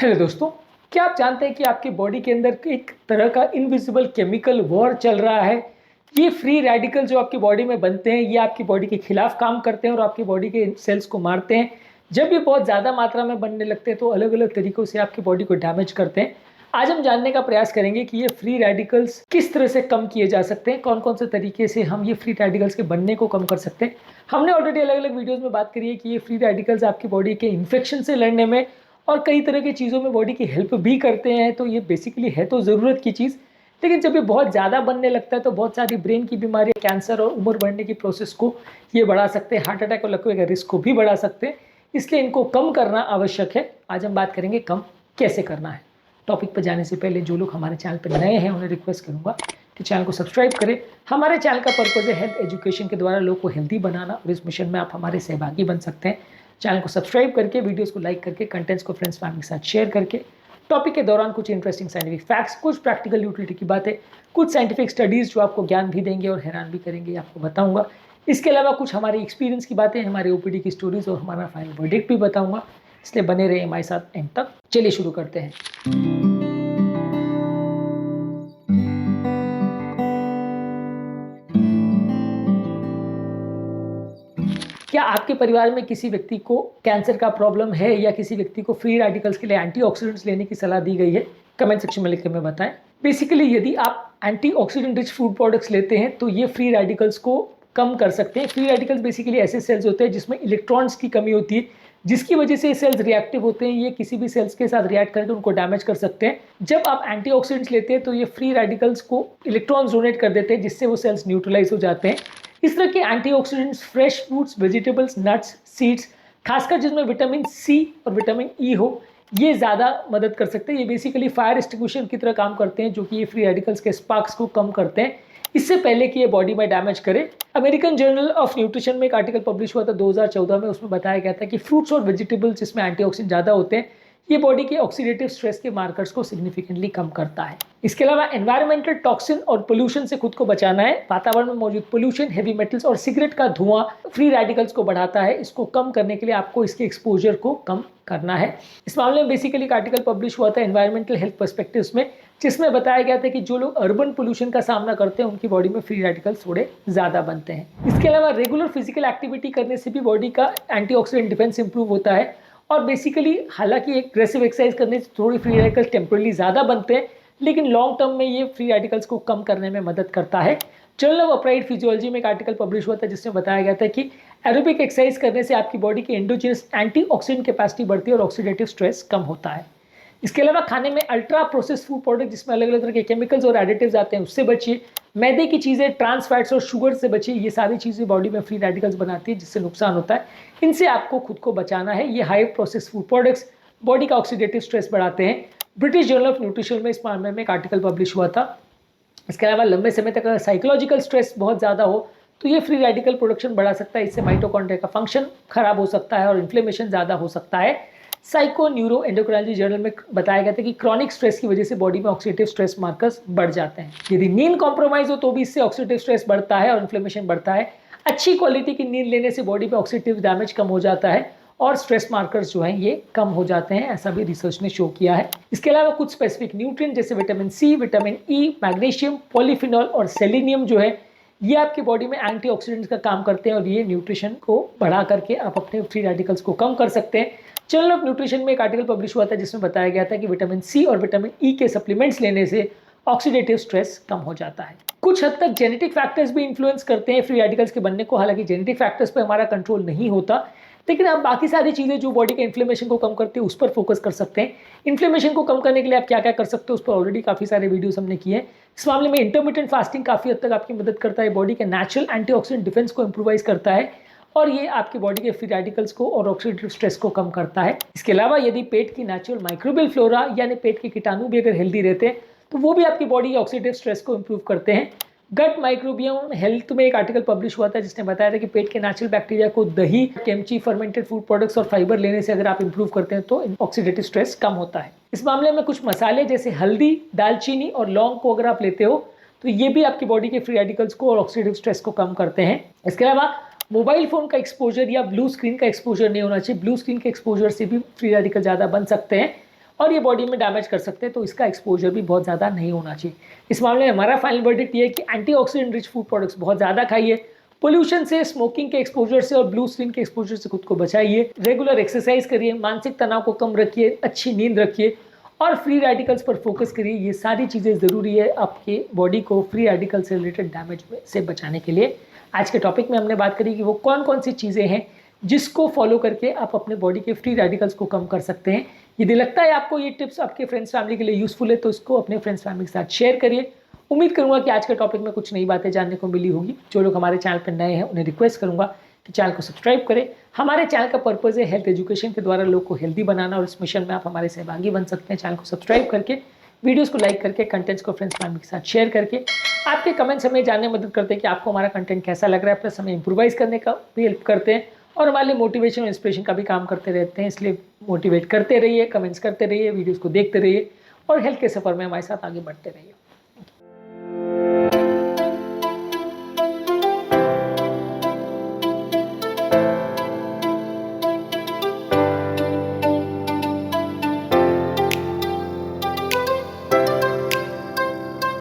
Hello दोस्तों, क्या आप जानते हैं कि आपकी बॉडी के अंदर एक तरह का इनविजिबल केमिकल वॉर चल रहा है। ये फ्री रेडिकल जो आपकी बॉडी में बनते हैं, ये आपकी बॉडी के खिलाफ काम करते हैं और आपकी बॉडी के सेल्स को मारते हैं। जब ये बहुत ज़्यादा मात्रा में बनने लगते हैं तो अलग अलग तरीक़ों से आपकी बॉडी को डैमेज करते हैं। आज हम जानने का प्रयास करेंगे कि ये फ्री रेडिकल्स किस तरह से कम किए जा सकते हैं, कौन कौन से तरीके से हम ये फ्री रेडिकल्स के बनने को कम कर सकते हैं। हमने ऑलरेडी अलग अलग वीडियोज़ में बात करी है कि ये फ्री रेडिकल्स आपकी बॉडी के इन्फेक्शन से लड़ने में और कई तरह की चीज़ों में बॉडी की हेल्प भी करते हैं। तो ये बेसिकली है तो ज़रूरत की चीज़, लेकिन जब ये बहुत ज़्यादा बनने लगता है तो बहुत सारी ब्रेन की बीमारियाँ, कैंसर और उम्र बढ़ने की प्रोसेस को ये बढ़ा सकते हैं, हार्ट अटैक और लगने का रिस्क को भी बढ़ा सकते हैं। इसलिए इनको कम करना आवश्यक है। आज हम बात करेंगे कम कैसे करना है। टॉपिक पर जाने से पहले जो लोग हमारे चैनल पर नए हैं उन्हें रिक्वेस्ट करूँगा कि चैनल को सब्सक्राइब करें। हमारे चैनल का पर्पज़ है हेल्थ एजुकेशन के द्वारा लोगों को हेल्दी बनाना, और इस मिशन में आप हमारे सहभागी बन सकते हैं। चैनल को सब्सक्राइब करके, वीडियोस को लाइक करके, कंटेंट्स को फ्रेंड्स फैमिली के साथ शेयर करके, टॉपिक के दौरान कुछ इंटरेस्टिंग साइंटिफिक फैक्ट्स, कुछ प्रैक्टिकल यूटिलिटी की बातें, कुछ साइंटिफिक स्टडीज़ जो आपको ज्ञान भी देंगे और हैरान भी करेंगे, आपको बताऊंगा। इसके अलावा कुछ हमारी एक्सपीरियंस की बातें, हमारे ओपीडी की स्टोरीज और हमारा फाइनल वर्डिक्ट भी बताऊंगा। इसलिए बने रहिए हमारे साथ एंड तक। चलिए शुरू करते हैं। क्या आपके परिवार में किसी व्यक्ति को कैंसर का प्रॉब्लम है या किसी व्यक्ति को फ्री रेडिकल्स के लिए एंटीऑक्सीडेंट्स लेने की सलाह दी गई है? कमेंट सेक्शन में लिख के हमें बताएं। बेसिकली यदि आप एंटीऑक्सीडेंट रिच फूड प्रोडक्ट्स लेते हैं तो ये फ्री रेडिकल्स को कम कर सकते हैं। फ्री रेडिकल्स बेसिकली ऐसे सेल्स होते हैं जिसमें इलेक्ट्रॉन्स की कमी होती है, जिसकी वजह से सेल्स रिएक्टिव होते हैं। ये किसी भी सेल्स के साथ रिएक्ट करके उनको डैमेज कर सकते हैं। जब आप एंटीऑक्सीडेंट्स लेते हैं तो ये फ्री रेडिकल्स को इलेक्ट्रॉन्स डोनेट कर देते हैं, जिससे वो सेल्स न्यूट्रलाइज हो जाते हैं। इस तरह के antioxidants fresh fruits, vegetables, nuts, seeds, खासकर जिसमें विटामिन सी और विटामिन ई हो, ये ज़्यादा मदद कर सकते हैं। ये बेसिकली फायर एक्सटिंग्विशर की तरह काम करते हैं, जो कि ये फ्री रेडिकल्स के स्पार्क्स को कम करते हैं इससे पहले कि ये बॉडी में डैमेज करे। अमेरिकन जर्नल ऑफ न्यूट्रिशन में एक आर्टिकल पब्लिश हुआ था 2014 में। उसमें बताया गया था कि फ्रूट्स और वेजिटेबल्स जिसमें एंटीऑक्सीडेंट ज़्यादा होते हैं, ये बॉडी के ऑक्सीडेटिव स्ट्रेस के मार्कर्स को सिग्निफिकेंटली कम करता है। इसके अलावा एनवायरमेंटल टॉक्सिन और पोल्यूशन से खुद को बचाना है। वातावरण में मौजूद पोल्यूशन, हेवी मेटल्स और सिगरेट का धुआं फ्री रेडिकल्स को बढ़ाता है। इसको कम करने के लिए आपको इसके एक्सपोजर को कम करना है। इस मामले में बेसिकली एक आर्टिकल पब्लिश हुआ था एनवायरमेंटल हेल्थ पर्सपेक्टिव्स में, जिसमें बताया गया था कि जो लोग अर्बन पोल्यूशन का सामना करते हैं उनकी बॉडी में फ्री रेडिकल्स थोड़े ज़्यादा बनते हैं। इसके अलावा रेगुलर फिजिकल एक्टिविटी करने से भी बॉडी का एंटीऑक्सीडेंट डिफेंस इंप्रूव होता है। और बेसिकली हालांकि एक एग्रेसिव एक्सरसाइज करने से थोड़ी फ्री रेडिकल्स टेम्परली ज़्यादा बनते हैं, लेकिन लॉन्ग टर्म में ये फ्री रेडिकल्स को कम करने में मदद करता है। जर्नल ऑफ अप्लाइड फिजियोलॉजी में एक आर्टिकल पब्लिश हुआ था जिसमें बताया गया था कि एरोबिक एक्सरसाइज करने से आपकी बॉडी की एंडोजेनस एंटीऑक्सीडेंट कैपेसिटी बढ़ती है और ऑक्सीडेटिव स्ट्रेस कम होता है। इसके अलावा खाने में अल्ट्रा प्रोसेस फूड प्रोडक्ट जिसमें अलग अलग तरह के केमिकल्स और एडिटिव्स आते हैं उससे बचिए। मैदे की चीज़ें, ट्रांस फैट्स और शुगर से बचिए। ये सारी चीज़ें बॉडी में फ्री रेडिकल्स बनाती है, जिससे नुकसान होता है। इनसे आपको खुद को बचाना है। ये high process food products body का ऑक्सीडेटिव स्ट्रेस बढ़ाते हैं। ब्रिटिश जर्नल ऑफ न्यूट्रिशन में इस मामले में एक आर्टिकल पब्लिश हुआ था। इसके अलावा लंबे समय तक अगर साइकोलॉजिकल स्ट्रेस बहुत ज़्यादा हो तो ये फ्री रेडिकल प्रोडक्शन बढ़ा सकता है। इससे माइटोकॉन्ड्रिया का फंक्शन खराब हो सकता है और इन्फ्लेमेशन ज़्यादा हो सकता है। साइको न्यूरो एंडोक्राइनोलॉजी जर्नल में बताया गया था कि क्रॉनिक स्ट्रेस की वजह से बॉडी में ऑक्सीडेटिव स्ट्रेस मार्कर्स बढ़ जाते हैं। यदि नींद कॉम्प्रोमाइज हो तो भी इससे ऑक्सीडेटिव स्ट्रेस बढ़ता है और इन्फ्लेमेशन बढ़ता है। अच्छी क्वालिटी की नींद लेने से बॉडी में ऑक्सीडेटिव डैमेज कम हो जाता है और स्ट्रेस मार्कर्स जो हैं ये कम हो जाते हैं, ऐसा भी रिसर्च ने शो किया है। इसके अलावा कुछ स्पेसिफिक न्यूट्रिएंट जैसे vitamin C, vitamin E, magnesium, polyphenol और सेलेनियम जो है ये आपकी बॉडी में एंटीऑक्सीडेंट्स का काम करते हैं और ये न्यूट्रिशन को बढ़ा करके आप अपने फ्री रेडिकल्स को कम कर सकते हैं। जर्नल ऑफ न्यूट्रिशन में एक आर्टिकल पब्लिश हुआ था जिसमें बताया गया था कि विटामिन सी और विटामिन ई के सप्लीमेंट्स लेने से ऑक्सीडेटिव स्ट्रेस कम हो जाता है। कुछ हद तक जेनेटिक फैक्टर्स भी इन्फ्लुएंस करते हैं फ्री रेडिकल्स के बनने को। हालांकि जेनेटिक फैक्टर्स पर हमारा कंट्रोल नहीं होता, लेकिन आप बाकी सारी चीज़ें जो बॉडी के इन्फ्लेमेशन को कम करती है उस पर फोकस कर सकते हैं। इन्फ्लेमेशन को कम करने के लिए आप क्या क्या कर सकते हो उस पर ऑलरेडी काफ़ी सारे वीडियोस हमने किए हैं। इस मामले में इंटरमिटेंट फास्टिंग काफ़ी हद तक आपकी मदद करता है। बॉडी के नेचुरल एंटीऑक्सीडेंट डिफेंस को इम्प्रूवाइज करता है और ये आपकी बॉडी के फ्री रेडिकल्स को और ऑक्सीडेटिव स्ट्रेस को कम करता है। इसके अलावा यदि पेट की नेचुरल माइक्रोबियल फ्लोरा यानी पेट के कीटाणु भी अगर हेल्दी रहते हैं तो वो भी आपकी बॉडी के ऑक्सीडेटिव स्ट्रेस को इम्प्रूव करते हैं। गट माइक्रोबियम हेल्थ में एक आर्टिकल पब्लिश हुआ था जिसने बताया था कि पेट के नेचुरल बैक्टीरिया को दही, किमची, फर्मेंटेड फूड प्रोडक्ट्स और फाइबर लेने से अगर आप इंप्रूव करते हैं तो ऑक्सीडेटिव स्ट्रेस कम होता है। इस मामले में कुछ मसाले जैसे हल्दी, दालचीनी और लौंग को अगर आप लेते हो तो ये भी आपकी बॉडी के फ्री रेडिकल्स को और ऑक्सीडेटिव स्ट्रेस को कम करते हैं। इसके अलावा मोबाइल फोन का एक्सपोजर या ब्लू स्क्रीन का एक्सपोजर नहीं होना चाहिए। ब्लू स्क्रीन के एक्सपोजर से भी फ्री रेडिकल ज़्यादा बन सकते हैं और ये बॉडी में डैमेज कर सकते हैं, तो इसका एक्सपोजर भी बहुत ज़्यादा नहीं होना चाहिए। इस मामले में हमारा फाइनल वर्डिक्ट ये है कि एंटीऑक्सीडेंट रिच फूड प्रोडक्ट्स बहुत ज़्यादा खाइए, पोल्यूशन से, स्मोकिंग के एक्सपोजर से और ब्लू स्क्रीन के एक्सपोजर से खुद को बचाइए, रेगुलर एक्सरसाइज करिए, मानसिक तनाव को कम रखिए, अच्छी नींद रखिए और फ्री रेडिकल्स पर फोकस करिए। ये सारी चीज़ें ज़रूरी है आपके बॉडी को फ्री रेडिकल से रिलेटेड डैमेज से बचाने के लिए। आज के टॉपिक में हमने बात करी कि वो कौन कौन सी चीज़ें हैं जिसको फॉलो करके आप अपने बॉडी के फ्री रेडिकल्स को कम कर सकते हैं। यदि लगता है आपको ये टिप्स आपके फ्रेंड्स फैमिली के लिए यूज़फुल है तो इसको अपने फ्रेंड्स फैमिली के साथ शेयर करिए। उम्मीद करूंगा कि आज के टॉपिक में कुछ नई बातें जानने को मिली होगी। जो लोग हमारे चैनल पर नए हैं उन्हें रिक्वेस्ट करूंगा कि चैनल को सब्सक्राइब करें। हमारे चैनल का पर्पज़ है हेल्थ एजुकेशन के द्वारा लोग को हेल्दी बनाना और इस मिशन में आप हमारे सहभागी बन सकते हैं। चैनल को सब्सक्राइब करके, वीडियोस को लाइक करके, कंटेंट्स को फ्रेंड्स फैमिली के साथ शेयर करके। आपके कमेंट्स हमें जानने में मदद करते हैं कि आपको हमारा कंटेंट कैसा लग रहा है, प्लस हमें इम्प्रोवाइज़ करने का भी हेल्प करते हैं और हमारे लिए मोटिवेशन और इंस्पिरेशन का भी काम करते रहते हैं। इसलिए मोटिवेट करते रहिए, कमेंट्स करते रहिए, वीडियोज़ को देखते रहिए और हेल्थ के सफ़र में हमारे साथ आगे बढ़ते रहिए।